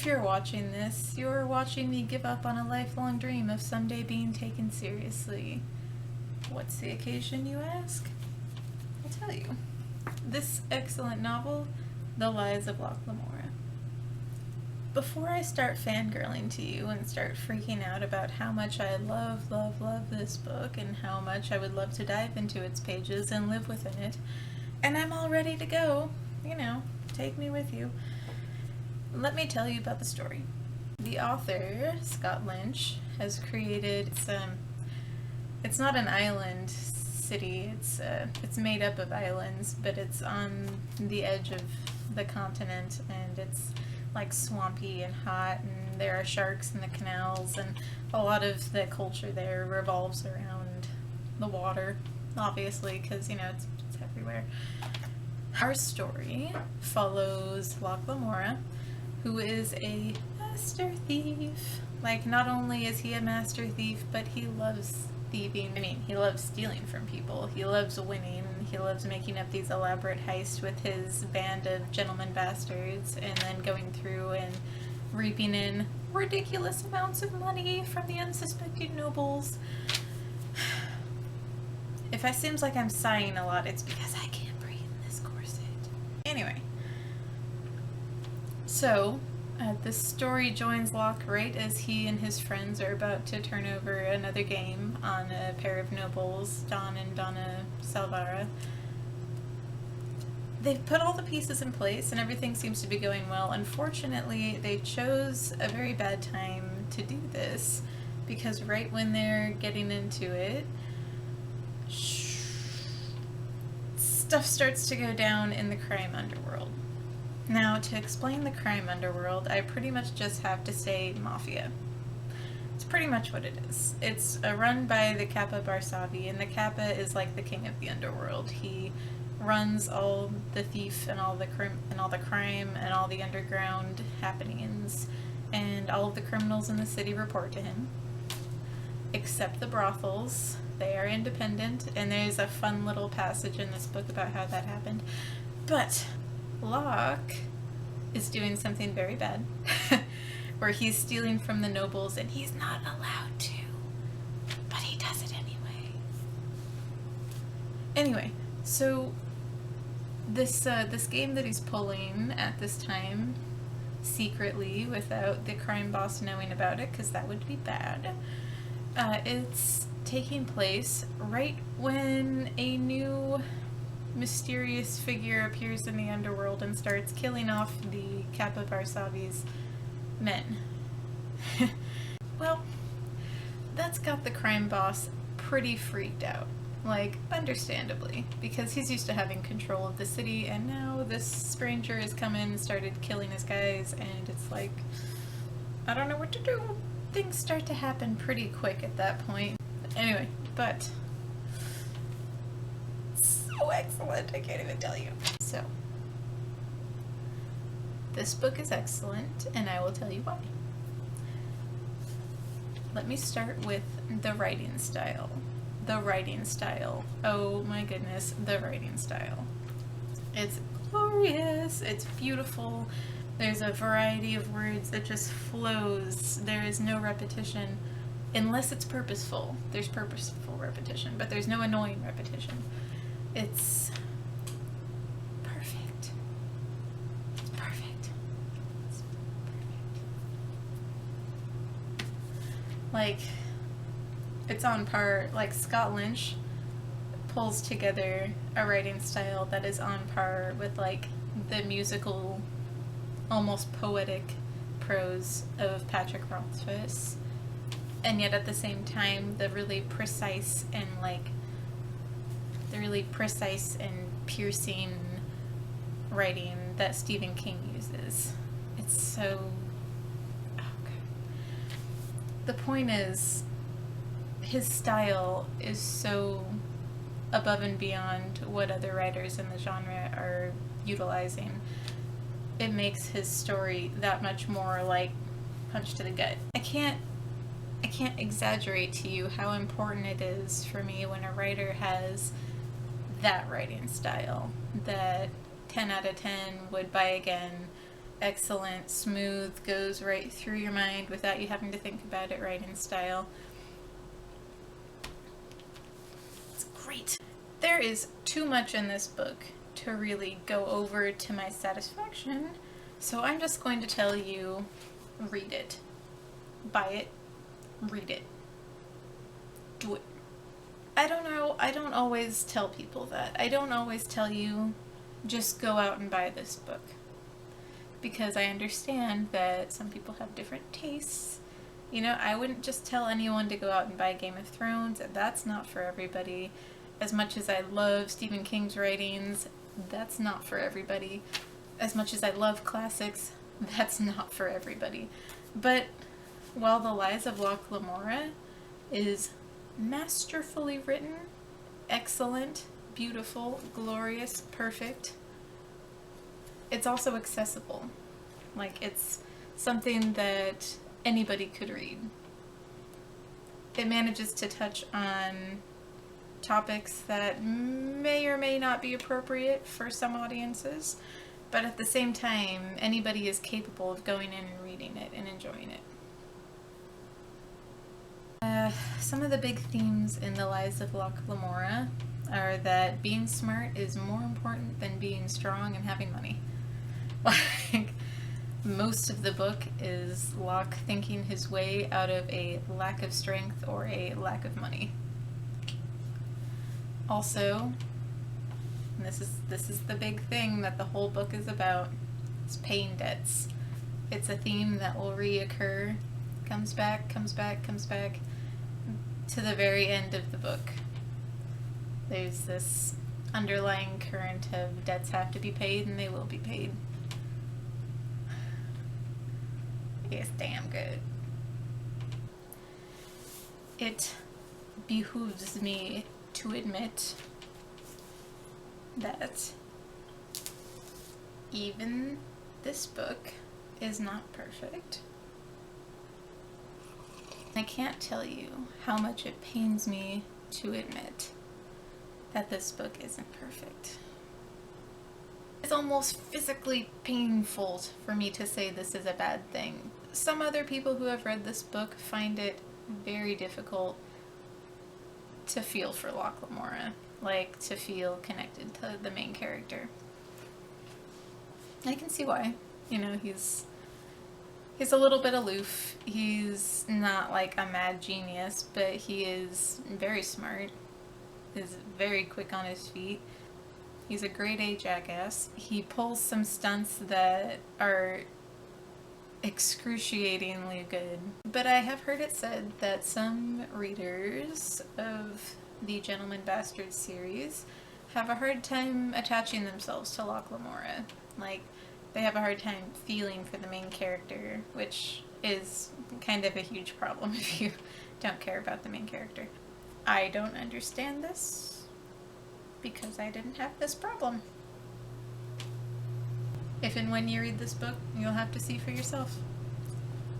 If you're watching this, you're watching me give up on a lifelong dream of someday being taken seriously. What's the occasion, you ask? I'll tell you. This excellent novel, The Lies of Locke Lamora. Before I start fangirling to you and start freaking out about how much I love this book and how much I would love to dive into its pages and live within it, and I'm all ready to go, take me with you, let me tell you about the story. The author, Scott Lynch, has created, it's not an island city, it's made up of islands, but it's on the edge of the continent, and it's like swampy and hot, and there are sharks in the canals, and a lot of the culture there revolves around the water, obviously, because, it's everywhere. Our story follows Locke Lamora, who is a master thief. Like, not only is he a master thief, but he loves thieving. I mean, he loves stealing from people. He loves winning. He loves making up these elaborate heists with his band of gentleman bastards and then going through and reaping in ridiculous amounts of money from the unsuspecting nobles. If it seems like I'm sighing a lot, it's because I can't breathe in this corset. Anyway. So, this story joins Locke right as he and his friends are about to turn over another game on a pair of nobles, Don and Donna Salvara. They've put all the pieces in place and everything seems to be going well. Unfortunately, they chose a very bad time to do this because right when they're getting into it, stuff starts to go down in the crime underworld. Now, to explain the crime underworld, I pretty much just have to say mafia. It's pretty much what it is. It's run by the Capa, and the Capa is like the king of the underworld. He runs all the thief and all the crime and all the underground happenings, and all of the criminals in the city report to him. Except the brothels. They are independent, and there's a fun little passage in this book about how that happened. But Locke is doing something very bad, where he's stealing from the nobles, and he's not allowed to, but he does it anyway. Anyway, so this game that he's pulling at this time, secretly, without the crime boss knowing about it, because that would be bad, it's taking place right when a new mysterious figure appears in the underworld and starts killing off the Capa Varsavi's men. Well, that's got the crime boss pretty freaked out. Like, understandably, because he's used to having control of the city, and now this stranger has come in and started killing his guys, and it's like, I don't know what to do. Things start to happen pretty quick at that point. Anyway, but so excellent, I can't even tell you. So, this book is excellent, and I will tell you why. Let me start with the writing style. The writing style. Oh my goodness, the writing style. It's glorious, it's beautiful, there's a variety of words that just flows, there is no repetition. Unless it's purposeful. There's purposeful repetition, but there's no annoying repetition. It's perfect. It's perfect. It's perfect. Like, it's on par, like Scott Lynch pulls together a writing style that is on par with, like, the musical, almost poetic prose of Patrick Rothfuss. And yet at the same time, the really precise and piercing writing that Stephen King uses. It's so... okay. The point is, his style is so above and beyond what other writers in the genre are utilizing. It makes his story that much more like punch to the gut. I can't exaggerate to you how important it is for me when a writer has that writing style that 10 out of 10 would buy again excellent, smooth, goes right through your mind without you having to think about it, writing style. It's great. There is too much in this book to really go over to my satisfaction, so I'm just going to tell you, read it. Buy it. Read it. Do it. I don't know, I don't always tell people that. I don't always tell you, just go out and buy this book. Because I understand that some people have different tastes. You know, I wouldn't just tell anyone to go out and buy Game of Thrones. That's not for everybody. As much as I love Stephen King's writings, that's not for everybody. As much as I love classics, that's not for everybody. But while The Lies of Locke Lamora is masterfully written, excellent, beautiful, glorious, perfect, it's also accessible. Like, it's something that anybody could read. It manages to touch on topics that may or may not be appropriate for some audiences, but at the same time, anybody is capable of going in and reading it and enjoying it. Some of the big themes in The Lies of Locke Lamora are that being smart is more important than being strong and having money. Like, most of the book is Locke thinking his way out of a lack of strength or a lack of money. Also, and this is the big thing that the whole book is about, is paying debts. It's a theme that will reoccur, comes back to the very end of the book. There's this underlying current of debts have to be paid, and they will be paid. It's damn good. It behooves me to admit that even this book is not perfect. I can't tell you how much it pains me to admit that this book isn't perfect. It's almost physically painful for me to say this is a bad thing. Some other people who have read this book find it very difficult to feel for Locke Lamora, like to feel connected to the main character. I can see why. You know, he's a little bit aloof. He's not like a mad genius, but he is very smart. Is very quick on his feet. He's a grade A jackass. He pulls some stunts that are excruciatingly good. But I have heard it said that some readers of the Gentleman Bastard series have a hard time attaching themselves to Locke Lamora. Like, they have a hard time feeling for the main character, which is kind of a huge problem if you don't care about the main character. I don't understand this because I didn't have this problem. If and when you read this book, you'll have to see for yourself.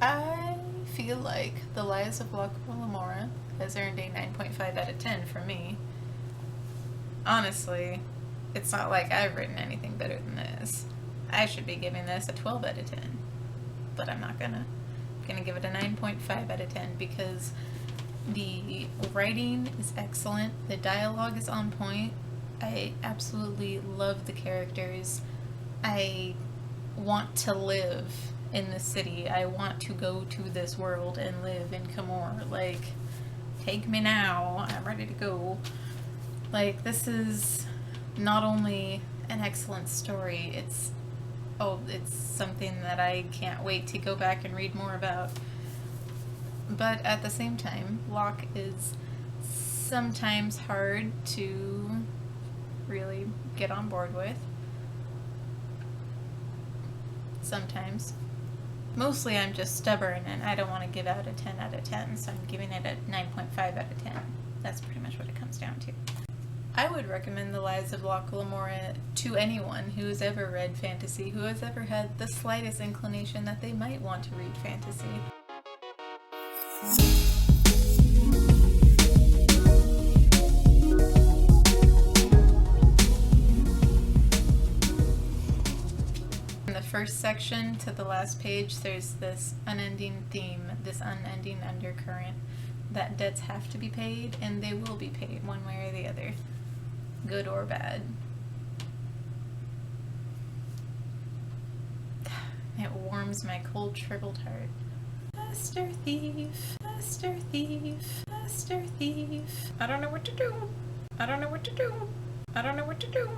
I feel like The Lies of Locke Lamora has earned a 9.5 out of 10 for me. Honestly, it's not like I've written anything better than this. I should be giving this a 12 out of 10, but I'm not gonna. I'm gonna give it a 9.5 out of 10 because the writing is excellent, the dialogue is on point, I absolutely love the characters, I want to live in this city, I want to go to this world and live in Camor, like, take me now, I'm ready to go. Like, this is not only an excellent story, it's something that I can't wait to go back and read more about. But at the same time, Locke is sometimes hard to really get on board with. Sometimes. Mostly I'm just stubborn and I don't want to give out a 10 out of 10, so I'm giving it a 9.5 out of 10. That's pretty much what it comes down to. I would recommend The Lies of Locke Lamora to anyone who has ever read fantasy, who has ever had the slightest inclination that they might want to read fantasy. The first section to the last page, there's this unending theme, this unending undercurrent that debts have to be paid, and they will be paid one way or the other, good or bad. It warms my cold, shriveled heart. Master thief, master thief, master thief. I don't know what to do. I don't know what to do. I don't know what to do.